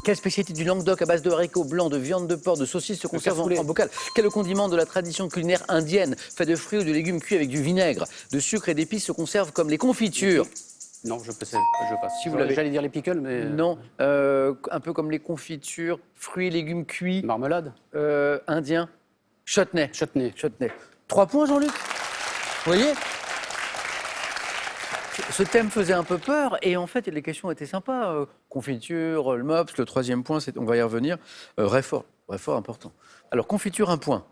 Speaker 1: Quelle spécialité du Languedoc à base de haricots blancs, de viande de porc, de saucisses se conserve
Speaker 2: cassoulet.
Speaker 1: en bocal? Quel condiment de la tradition culinaire indienne fait de fruits ou de légumes cuits avec du vinaigre, de sucre et d'épices se conserve comme les confitures?
Speaker 2: Non, je passe.
Speaker 1: Si vous l'avez.
Speaker 2: J'allais dire les pickles, mais...
Speaker 1: Non, un peu comme les confitures, fruits et légumes cuits,
Speaker 2: Marmelade.
Speaker 1: indiens, chutney.
Speaker 2: Chutney.
Speaker 1: 3 points, Jean-Luc. Vous voyez? Ce thème faisait un peu peur et en fait, les questions étaient sympas. Confiture, le mops, le 3e point, on va y revenir. Réfort important. Alors, confiture, 1 point.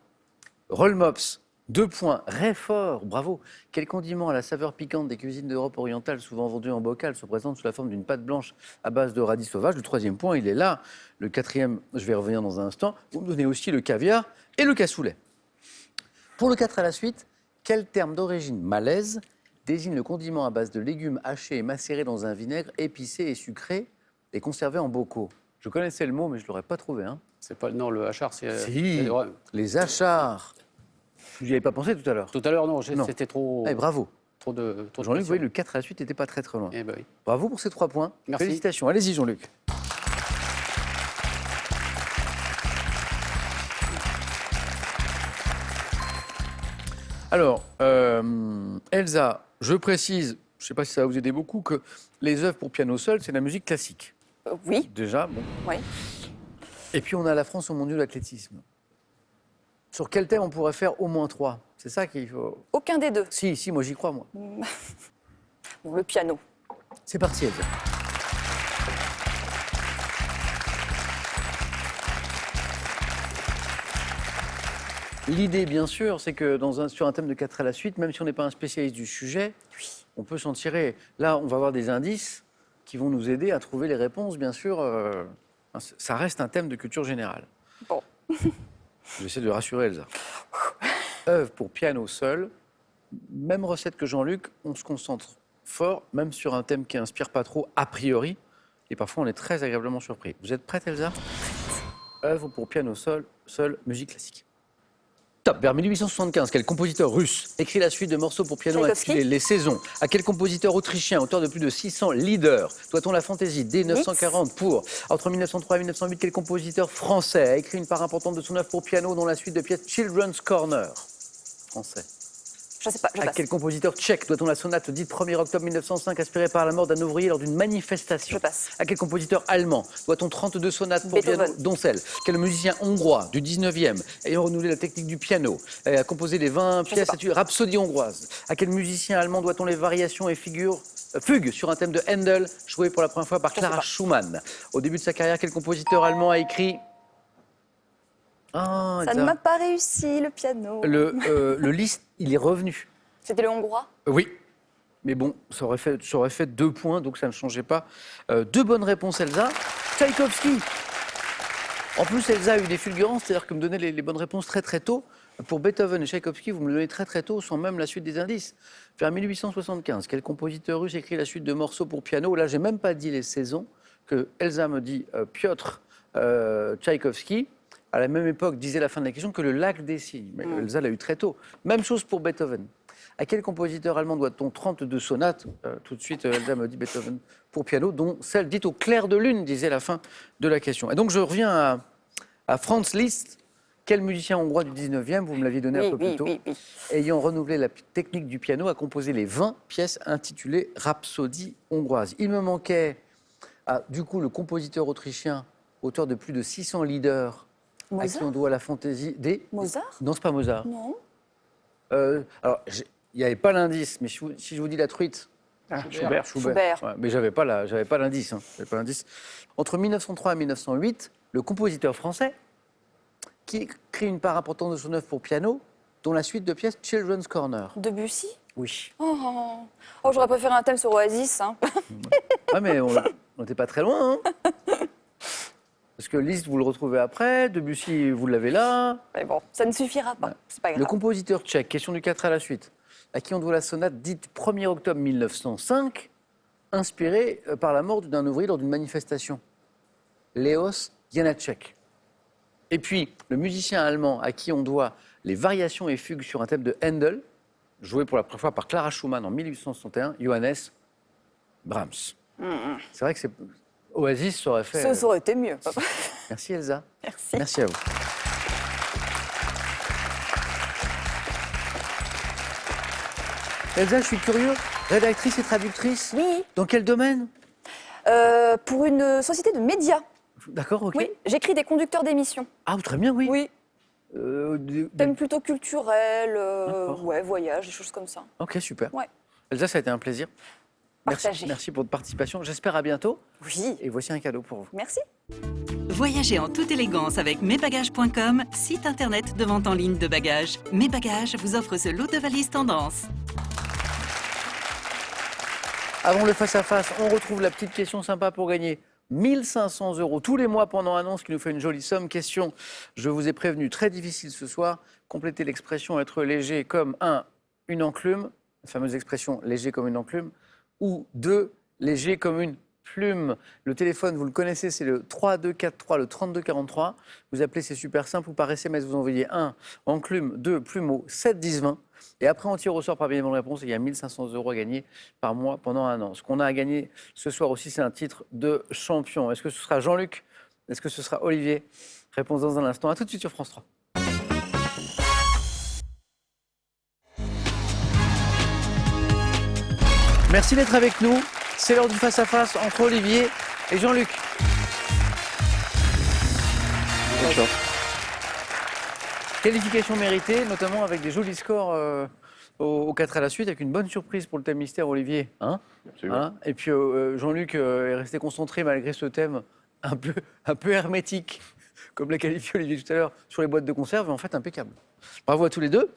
Speaker 1: Roll mops, 2 points. Réfort, bravo. Quel condiment à la saveur piquante des cuisines d'Europe orientale, souvent vendu en bocal, se présente sous la forme d'une pâte blanche à base de radis sauvages? Le 3e point, il est là. Le 4e, je vais y revenir dans un instant. Vous me donnez aussi le caviar et le cassoulet. Pour le 4 à la suite, quel terme d'origine malaise désigne le condiment à base de légumes hachés et macérés dans un vinaigre épicé et sucré et conservé en bocaux? Je connaissais le mot, mais je ne l'aurais pas trouvé. Hein.
Speaker 2: C'est pas... Non, le hachard, c'est...
Speaker 1: Si,
Speaker 2: Ouais.
Speaker 1: les achards. Vous n'y avez pas pensé tout à l'heure?
Speaker 2: Tout à l'heure, non,
Speaker 1: Non.
Speaker 2: c'était trop...
Speaker 1: Eh, bravo.
Speaker 2: Trop de
Speaker 1: Jean-Luc, vous voyez,
Speaker 2: pression.
Speaker 1: le 4 à la suite n'était pas très loin.
Speaker 2: Eh ben oui.
Speaker 1: Bravo pour ces 3 points.
Speaker 2: Merci.
Speaker 1: Félicitations. Allez-y, Jean-Luc. Alors, Elsa, je précise, je ne sais pas si ça va vous aider beaucoup, que les œuvres pour piano seul, c'est la musique classique.
Speaker 3: Oui,
Speaker 1: Déjà, bon.
Speaker 3: oui.
Speaker 1: Et puis on a la France au mondiaux d'athlétisme. Sur quel thème on pourrait faire au moins 3? C'est ça qu'il faut.
Speaker 3: Aucun des deux.
Speaker 1: Si, moi j'y crois, moi.
Speaker 3: Bon, le piano.
Speaker 1: C'est parti, Elsa. L'idée, bien sûr, c'est que sur un thème de 4 à la suite, même si on n'est pas un spécialiste du sujet, on peut s'en tirer. Là, on va avoir des indices qui vont nous aider à trouver les réponses, bien sûr. Ça reste un thème de culture générale.
Speaker 3: Bon.
Speaker 1: J'essaie de rassurer Elsa. Œuvre pour piano seul, même recette que Jean-Luc, on se concentre fort, même sur un thème qui inspire pas trop a priori, et parfois on est très agréablement surpris. Vous êtes prête, Elsa? Œuvre pour piano seul, musique classique. Top. Vers 1875, quel compositeur russe écrit la suite de morceaux pour piano
Speaker 3: Tchaïkovski.
Speaker 1: intitulés Les Saisons? À quel compositeur autrichien, auteur de plus de 600 leaders, doit-on la fantaisie dès 1940 pour? Entre 1903 et 1908, quel compositeur français a écrit une part importante de son œuvre pour piano dans la suite de pièces Children's Corner? Français.
Speaker 3: Je sais pas, je
Speaker 1: À
Speaker 3: passe.
Speaker 1: quel compositeur tchèque doit-on la sonate dite 1er octobre 1905 aspirée par la mort d'un ouvrier lors d'une manifestation?
Speaker 3: Je passe.
Speaker 1: À quel compositeur allemand doit-on 32 sonates pour
Speaker 3: Beethoven.
Speaker 1: piano, dont celle? Quel musicien hongrois du 19e ayant renouvelé la technique du piano a composé les 20
Speaker 3: sais
Speaker 1: pièces
Speaker 3: pas.
Speaker 1: intitulées Rhapsodie hongroise? À quel musicien allemand doit-on les variations et fugues sur un thème de Handel joué pour la première fois par
Speaker 3: Je sais
Speaker 1: Clara
Speaker 3: pas.
Speaker 1: Schumann? Au début de sa carrière, quel compositeur allemand a écrit... Ah,
Speaker 3: Ça ne m'a pas réussi, le piano.
Speaker 1: le liste, il est revenu.
Speaker 3: C'était le hongrois.
Speaker 1: Oui, mais bon, ça aurait fait 2 points, donc ça ne changeait pas. 2 bonnes réponses, Elsa. Tchaïkovski. En plus, Elsa a eu des fulgurances, c'est-à-dire que me donnait les bonnes réponses très très tôt. Pour Beethoven et Tchaïkovski, vous me le donnez très très tôt, sans même la suite des indices. Vers 1875, quel compositeur russe écrit la suite de morceaux pour piano? Là, j'ai même pas dit les saisons, que Elsa me dit Piotr Tchaïkovski. À la même époque, disait la fin de la question, que le lac des cygnes. Mais Elsa l'a eu très tôt. Même chose pour Beethoven. À quel compositeur allemand doit-on 32 sonates? Tout de suite, Elsa me dit Beethoven pour piano, dont celle dite au clair de lune, disait la fin de la question. Et donc, je reviens à Franz Liszt. Quel musicien hongrois du 19e, vous me l'aviez donné un peu plus tôt, ayant renouvelé la technique du piano, a composé les 20 pièces intitulées Rhapsodie hongroise. Il me manquait, du coup, le compositeur autrichien, auteur de plus de 600 leaders, à qui on doit la fantaisie des...
Speaker 3: Mozart?
Speaker 1: Non, c'est pas Mozart.
Speaker 3: Non.
Speaker 1: Alors, il n'y avait pas l'indice, mais si je vous dis la truite...
Speaker 7: Schubert.
Speaker 3: Schubert.
Speaker 1: Ouais, mais j'avais pas l'indice. J'avais pas l'indice. Entre 1903 et 1908, le compositeur français qui écrit une part importante de son œuvre pour piano, dont la suite de pièces Children's Corner.
Speaker 3: Debussy?
Speaker 1: Oui.
Speaker 3: Oh, j'aurais préféré un thème sur Oasis. Hein.
Speaker 1: Ah, mais on n'était pas très loin. Hein. Parce que Liszt, vous le retrouvez après, Debussy, vous l'avez là.
Speaker 3: Mais bon, ça ne suffira pas.
Speaker 1: Ouais.
Speaker 3: C'est pas grave.
Speaker 1: Le compositeur tchèque, question du 4 à la suite, à qui on doit la sonate dite 1er octobre 1905, inspirée par la mort d'un ouvrier lors d'une manifestation. Leos Janáček. Et puis, le musicien allemand à qui on doit les variations et fugues sur un thème de Handel, joué pour la première fois par Clara Schumann en 1861, Johannes Brahms. C'est vrai que Oasis ça aurait fait...
Speaker 3: Ça aurait été mieux.
Speaker 1: Merci Elsa.
Speaker 3: Merci.
Speaker 1: Merci à vous. Elsa, je suis curieux. Rédactrice et traductrice.
Speaker 3: Oui.
Speaker 1: Dans quel domaine?
Speaker 3: Pour une société de médias.
Speaker 1: D'accord, ok.
Speaker 3: Oui, j'écris des conducteurs d'émissions.
Speaker 1: Ah, très bien, oui.
Speaker 3: Oui,
Speaker 1: Des-
Speaker 3: thème plutôt culturel,
Speaker 1: D'accord.
Speaker 3: ouais, voyage, des choses comme ça.
Speaker 1: Ok, super.
Speaker 3: Ouais.
Speaker 1: Elsa, ça a été un plaisir.
Speaker 3: Partagé.
Speaker 1: Merci pour votre participation. J'espère à bientôt.
Speaker 3: Oui,
Speaker 1: Et voici un cadeau pour vous.
Speaker 3: merci.
Speaker 8: Voyagez en toute élégance avec mesbagages.com, site internet de vente en ligne de bagages. Mes Bagages vous offre ce lot de valises tendance.
Speaker 1: Avant le face-à-face, on retrouve la petite question sympa pour gagner 1 500 € tous les mois pendant un an, ce qui nous fait une jolie somme. Question, je vous ai prévenu, très difficile ce soir. Complétez l'expression être léger comme une enclume, la fameuse expression léger comme une enclume, ou 2, léger comme une plume. Le téléphone, vous le connaissez, c'est le 3243, le 3243. Vous appelez, c'est super simple, ou par SMS, vous envoyez 1 enclume, 2 plume au 7 10 20. Et après, on tire au sort par bien bonne réponse. Et il y a 1 500 € à gagner par mois pendant un an. Ce qu'on a à gagner ce soir aussi, c'est un titre de champion. Est-ce que ce sera Jean-Luc? Est-ce que ce sera Olivier? Réponse dans un instant. À tout de suite sur France 3. Merci d'être avec nous. C'est l'heure du face-à-face entre Olivier et Jean-Luc. D'accord. Qualification méritée, notamment avec des jolis scores au 4 à la suite, avec une bonne surprise pour le thème mystère, Olivier. Hein? Hein? Et puis Jean-Luc est resté concentré malgré ce thème un peu hermétique, comme l'a qualifié Olivier tout à l'heure, sur les boîtes de conserve, et en fait impeccable. Bravo à tous les deux.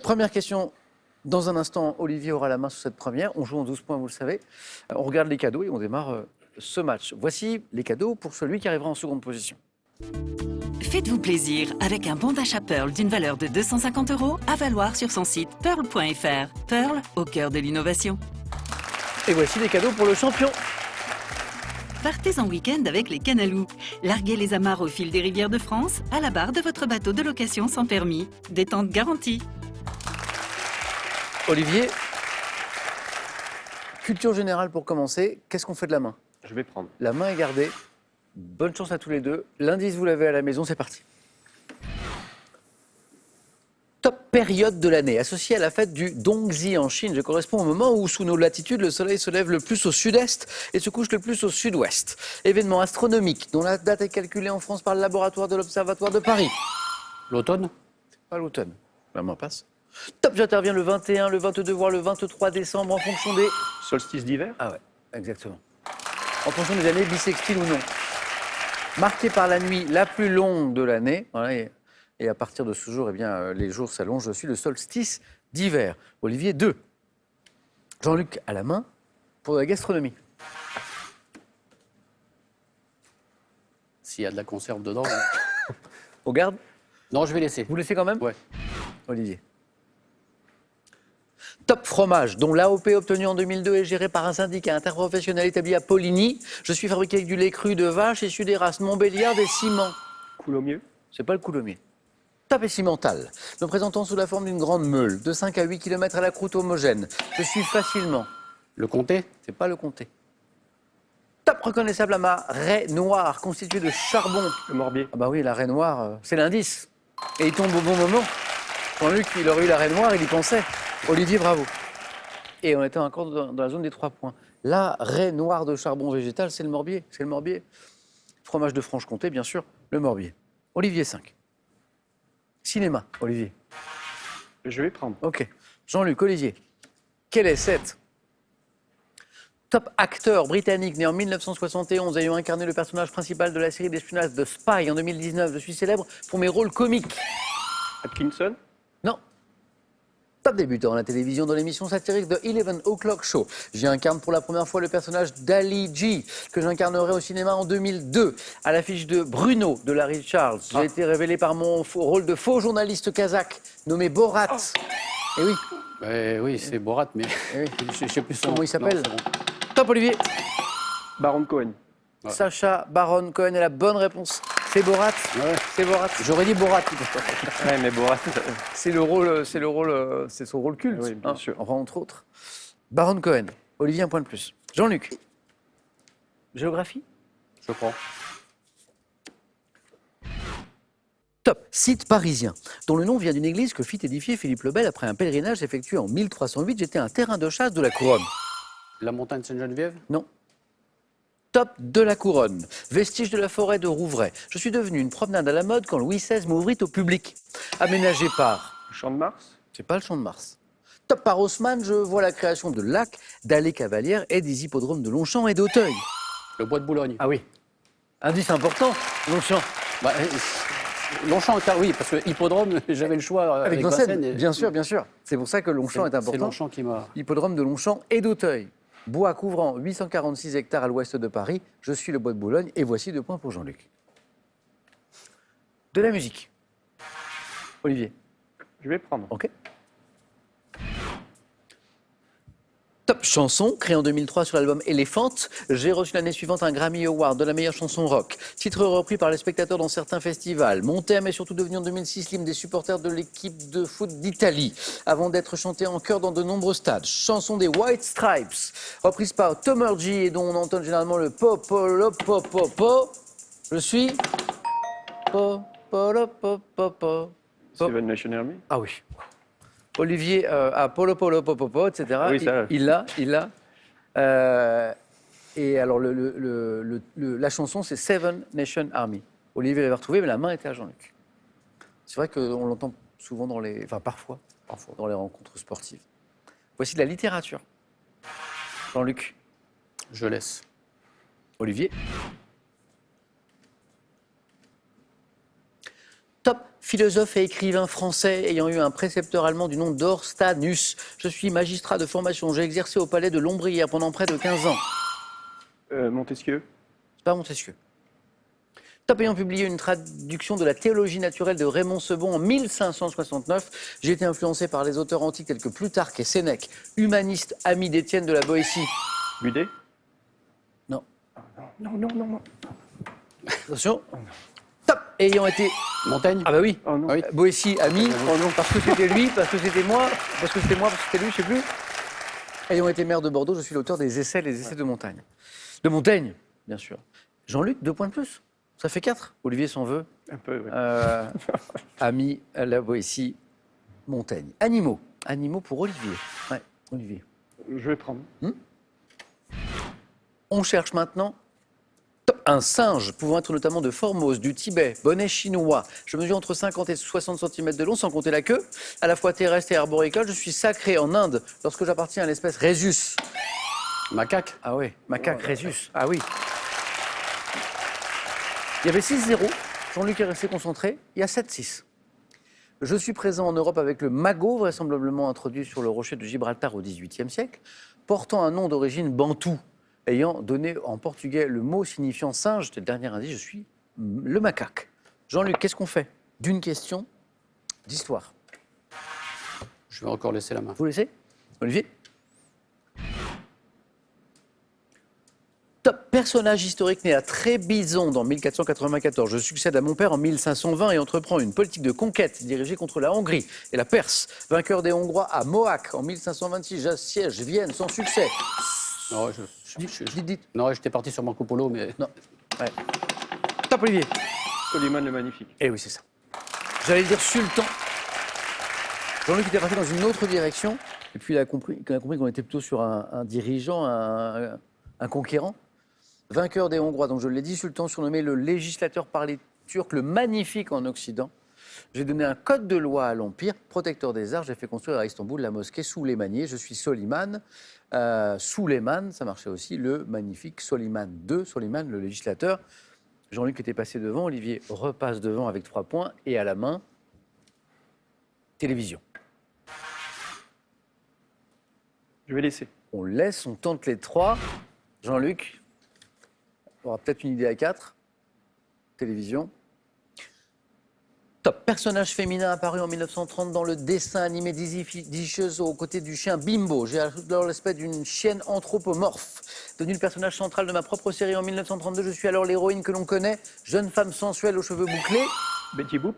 Speaker 1: Première question. Dans un instant, Olivier aura la main sur cette première. On joue en 12 points, vous le savez. On regarde les cadeaux et on démarre ce match. Voici les cadeaux pour celui qui arrivera en seconde position.
Speaker 8: Faites-vous plaisir avec un bon d'achat Pearl d'une valeur de 250 € à valoir sur son site pearl.fr. Pearl, au cœur de l'innovation.
Speaker 1: Et voici les cadeaux pour le champion.
Speaker 8: Partez en week-end avec les Canalou. Larguez les amarres au fil des rivières de France, à la barre de votre bateau de location sans permis. Détente garantie.
Speaker 1: Olivier, culture générale pour commencer. Qu'est-ce qu'on fait de la main?
Speaker 7: Je vais prendre.
Speaker 1: La main est gardée. Bonne chance à tous les deux. L'indice, vous l'avez à la maison, c'est parti. Top période de l'année, associée à la fête du Dongzhi en Chine. Je correspond au moment où, sous nos latitudes, le soleil se lève le plus au sud-est et se couche le plus au sud-ouest. Événement astronomique dont la date est calculée en France par le laboratoire de l'Observatoire de Paris.
Speaker 2: L'automne?
Speaker 1: Pas l'automne. La main passe. Top, j'interviens le 21, le 22, voire le 23 décembre en fonction des...
Speaker 7: Solstice d'hiver.
Speaker 1: Ah ouais, exactement. En fonction des années bissextiles ou non. Marqué par la nuit la plus longue de l'année, voilà, et à partir de ce jour, eh bien, les jours s'allongent. Je suis le solstice d'hiver. Olivier, 2. Jean-Luc à la main pour la gastronomie.
Speaker 2: S'il y a de la conserve dedans.
Speaker 1: On garde?
Speaker 2: Non, je vais laisser.
Speaker 1: Vous laissez quand même?
Speaker 2: Ouais.
Speaker 1: Olivier. Top Fromage, dont l'AOP obtenue en 2002 est gérée par un syndicat interprofessionnel établi à Poligny. Je suis fabriqué avec du lait cru de vache issu des races Montbéliard et Ciment.
Speaker 7: Coulommiers.
Speaker 1: C'est pas le Coulommiers. Top Cimental, me présentant sous la forme d'une grande meule, de 5 à 8 km à la croûte homogène. Je suis facilement.
Speaker 2: Le comté.
Speaker 1: C'est pas le comté. Top reconnaissable à ma raie noire, constituée de charbon.
Speaker 7: Le Morbier.
Speaker 1: Ah bah oui, la raie noire, c'est l'indice. Et il tombe au bon moment. Jean-Luc, il aurait eu la raie noire, il y pensait. Olivier, bravo. Et on était encore dans la zone des 3 points. La raie noire de charbon végétal, c'est le Morbier. C'est le Morbier. Fromage de Franche-Comté, bien sûr, le Morbier. Olivier, 5. Cinéma, Olivier.
Speaker 7: Je vais prendre.
Speaker 1: Ok. Jean-Luc, Olivier. Quel est cet top acteur britannique né en 1971 ayant incarné le personnage principal de la série d'espionnage The Spy en 2019? Je suis célèbre pour mes rôles comiques.
Speaker 7: Atkinson.
Speaker 1: Non. Top débutant à la télévision dans l'émission satirique The 11 O'Clock Show. J'y incarne pour la première fois le personnage d'Ali G, que j'incarnerai au cinéma en 2002. À l'affiche de Bruno de Larry Charles, j'ai été révélé par mon rôle de faux journaliste kazakh nommé Borat. Et oui.
Speaker 2: Oui, c'est Borat, mais
Speaker 1: Eh oui.
Speaker 2: je sais plus son
Speaker 1: Comment il s'appelle?
Speaker 2: Non, c'est bon.
Speaker 1: Top Olivier.
Speaker 7: Baron Cohen.
Speaker 2: Ouais.
Speaker 1: Sacha Baron Cohen est la bonne réponse. C'est Borat.
Speaker 2: Ouais.
Speaker 1: C'est Borat.
Speaker 2: J'aurais dit Borat.
Speaker 7: Ouais, mais Borat.
Speaker 1: C'est son rôle culte,
Speaker 7: Oui, bien sûr.
Speaker 1: enfin, entre autres. Baron Cohen. Olivier, un point de plus. Jean-Luc. Géographie.
Speaker 2: Je prends.
Speaker 1: Top. Site parisien, dont le nom vient d'une église que fit édifier Philippe le Bel après un pèlerinage effectué en 1308. J'étais un terrain de chasse de la couronne.
Speaker 2: La montagne Sainte-Geneviève.
Speaker 1: Non. Top de la couronne, vestige de la forêt de Rouvray. Je suis devenu une promenade à la mode quand Louis XVI m'ouvrit au public. Aménagé par...
Speaker 7: Champ de Mars.
Speaker 1: C'est pas le Champ de Mars. Top par Haussmann, je vois la création de lacs, d'allées cavalières et des hippodromes de Longchamp et d'Auteuil.
Speaker 2: Le bois de Boulogne.
Speaker 1: Ah oui. Indice important, Longchamp.
Speaker 2: Bah, Longchamp, oui, parce que hippodrome, j'avais le choix
Speaker 1: Avec Vincennes, bien sûr, bien sûr. C'est pour ça que Longchamp est important.
Speaker 2: C'est Longchamp qui m'a...
Speaker 1: Hippodrome de Longchamp et d'Auteuil. Bois couvrant 846 hectares à l'ouest de Paris. Je suis le bois de Boulogne et voici 2 points pour Jean-Luc. De la musique. Olivier.
Speaker 7: Je vais prendre.
Speaker 1: Ok. Top chanson, créé en 2003 sur l'album Elephant. J'ai reçu l'année suivante un Grammy Award de la meilleure chanson rock. Titre repris par les spectateurs dans certains festivals. Mon thème est surtout devenu en 2006 l'hymne des supporters de l'équipe de foot d'Italie, avant d'être chanté en chœur dans de nombreux stades. Chanson des White Stripes, reprise par Tom G et dont on entend généralement le po po lo po po po. Je suis po po lo po po po.
Speaker 7: Seven Nation Army.
Speaker 1: Ah oui. Olivier a Polo Polo Popopo, etc.
Speaker 7: Oui, ça.
Speaker 1: Il l'a. Et alors, la chanson, c'est Seven Nation Army. Olivier l'avait retrouvé, mais la main était à Jean-Luc. C'est vrai qu'on l'entend souvent parfois dans les rencontres sportives. Voici de la littérature. Jean-Luc.
Speaker 2: Je laisse.
Speaker 1: Olivier. Top philosophe et écrivain français ayant eu un précepteur allemand du nom d'Orstanus. Je suis magistrat de formation. J'ai exercé au palais de Lombrière pendant près de 15 ans.
Speaker 7: Montesquieu.
Speaker 1: C'est pas Montesquieu. Top ayant publié une traduction de la théologie naturelle de Raymond Sebon en 1569. J'ai été influencé par les auteurs antiques tels que Plutarque et Sénèque, humaniste ami d'Étienne de la Boétie.
Speaker 7: Budet.
Speaker 1: Non.
Speaker 7: Non.
Speaker 1: Attention. Top ayant été...
Speaker 2: Montaigne.
Speaker 1: Ah bah oui.
Speaker 7: Oh non.
Speaker 2: Ah oui.
Speaker 1: Boétie, ami, parce que c'était lui, parce que c'était moi, parce que c'était lui, je sais plus. Ayant été maire de Bordeaux, je suis l'auteur des essais, les essais de Montaigne. De Montaigne, bien sûr. Jean-Luc, 2 points de plus. Ça fait 4. Olivier s'en veut.
Speaker 7: Un peu, oui.
Speaker 1: Ami, la Boétie, Montaigne. Animaux. Animaux pour Olivier. Ouais, Olivier.
Speaker 7: Je vais prendre.
Speaker 1: On cherche maintenant un singe pouvant être notamment de Formose, du Tibet, bonnet chinois. Je mesure entre 50 et 60 cm de long, sans compter la queue. À la fois terrestre et arboricole, je suis sacré en Inde lorsque j'appartiens à l'espèce Rhesus.
Speaker 2: Macaque.
Speaker 1: Ah oui, macaque Rhesus. Ah oui. Il y avait 6-0. Jean-Luc est resté concentré. Il y a 7-6. Je suis présent en Europe avec le magot, vraisemblablement introduit sur le rocher de Gibraltar au XVIIIe siècle, portant un nom d'origine bantoue, ayant donné en portugais le mot signifiant singe. C'était le dernier indice, je suis le macaque. Jean-Luc, qu'est-ce qu'on fait d'une question d'histoire?
Speaker 2: Je vais encore laisser la main.
Speaker 1: Vous laissez Olivier. Top. Personnage historique né à Trébizonde en 1494. Je succède à mon père en 1520 et entreprends une politique de conquête dirigée contre la Hongrie et la Perse. Vainqueur des Hongrois à Mohacs en 1526, j'assiège Vienne sans succès.
Speaker 2: Non,
Speaker 1: Dites.
Speaker 2: non, j'étais parti sur Marco Polo, mais...
Speaker 1: Non. Ouais. Top, Olivier.
Speaker 7: Soliman le Magnifique.
Speaker 1: Eh oui, c'est ça. J'allais dire sultan. Jean-Luc était parti dans une autre direction, et puis il a compris qu'on était plutôt sur un dirigeant, un conquérant. Vainqueur des Hongrois, donc je l'ai dit, sultan surnommé le législateur par les Turcs, le magnifique en Occident. J'ai donné un code de loi à l'Empire, protecteur des arts. J'ai fait construire à Istanbul la mosquée Süleymaniyye. Je suis Soliman. Suleyman, ça marchait aussi, le magnifique Soliman II, Soliman, le législateur. Jean-Luc était passé devant, Olivier repasse devant avec 3 points. Et à la main, télévision.
Speaker 7: Je vais laisser.
Speaker 1: On laisse, on tente les 3. Jean-Luc aura peut-être une idée à 4. Télévision. Top. Personnage féminin apparu en 1930 dans le dessin animé Dishes aux côtés du chien Bimbo. J'ai alors l'aspect d'une chienne anthropomorphe. Devenu le personnage central de ma propre série en 1932, je suis alors l'héroïne que l'on connaît. Jeune femme sensuelle aux cheveux bouclés.
Speaker 7: Betty Boop.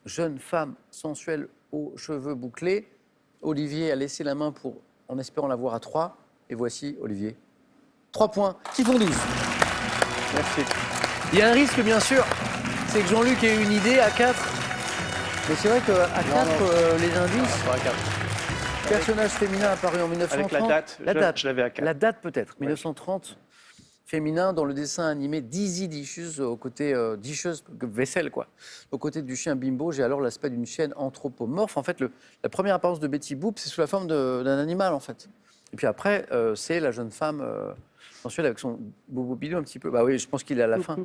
Speaker 1: Jeune femme sensuelle aux cheveux bouclés. Olivier a laissé la main en espérant la voir à 3. Et voici Olivier. 3 points qui font 12.
Speaker 7: Merci.
Speaker 1: Il y a un risque, bien sûr, c'est que Jean-Luc ait une idée à 4. Mais c'est vrai qu'à 4, les indices,
Speaker 2: Pas à 4.
Speaker 1: personnage féminin apparu en 1930.
Speaker 7: Avec la date,
Speaker 1: La date.
Speaker 7: je l'avais à 4.
Speaker 1: La date peut-être, 1930. Féminin dans le dessin animé Dizzy Dishes, aux côtés Dishes, vaisselle quoi. Aux côtés du chien Bimbo, j'ai alors l'aspect d'une chienne anthropomorphe. En fait, la première apparence de Betty Boop, c'est sous la forme d'un animal en fait. Et puis après, c'est la jeune femme sensuelle avec son bobo bidou un petit peu. Bah oui, je pense qu'il est à la fin.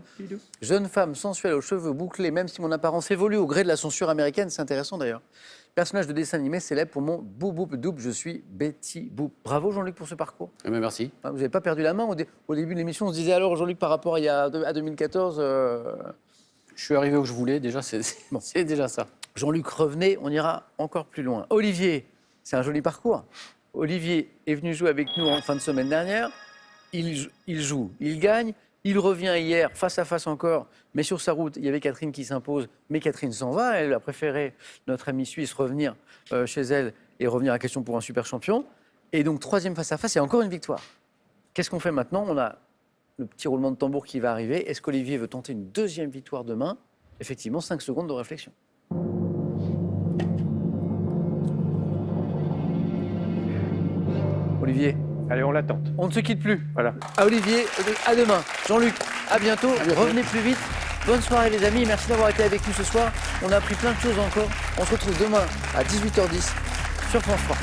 Speaker 1: Jeune femme sensuelle aux cheveux bouclés, même si mon apparence évolue au gré de la censure américaine, c'est intéressant d'ailleurs. Personnage de dessin animé célèbre pour mon boubou double, je suis Betty Boop. Bravo Jean-Luc pour ce parcours.
Speaker 2: Eh bien, merci.
Speaker 1: Vous n'avez pas perdu la main au début de l'émission, on se disait alors Jean-Luc par rapport à 2014.
Speaker 2: Je suis arrivé où je voulais, déjà, c'est déjà ça.
Speaker 1: Jean-Luc, revenez, on ira encore plus loin. Olivier, c'est un joli parcours. Olivier est venu jouer avec nous en fin de semaine dernière. Il joue, il gagne. Il revient hier, face à face encore, mais sur sa route, il y avait Catherine qui s'impose, mais Catherine s'en va. Elle a préféré, notre amie suisse, revenir chez elle et revenir à question pour un super champion. Et donc, 3e face à face, et encore une victoire. Qu'est-ce qu'on fait maintenant? On a le petit roulement de tambour qui va arriver. Est-ce qu'Olivier veut tenter une 2e victoire demain? Effectivement, 5 secondes de réflexion. Olivier,
Speaker 7: Allez, on l'attend.
Speaker 1: on ne se quitte plus.
Speaker 7: Voilà.
Speaker 1: À Olivier, à demain. Jean-Luc, à bientôt. Revenez plus vite. Bonne soirée les amis, merci d'avoir été avec nous ce soir. On a appris plein de choses encore. On se retrouve demain à 18h10 sur France 3.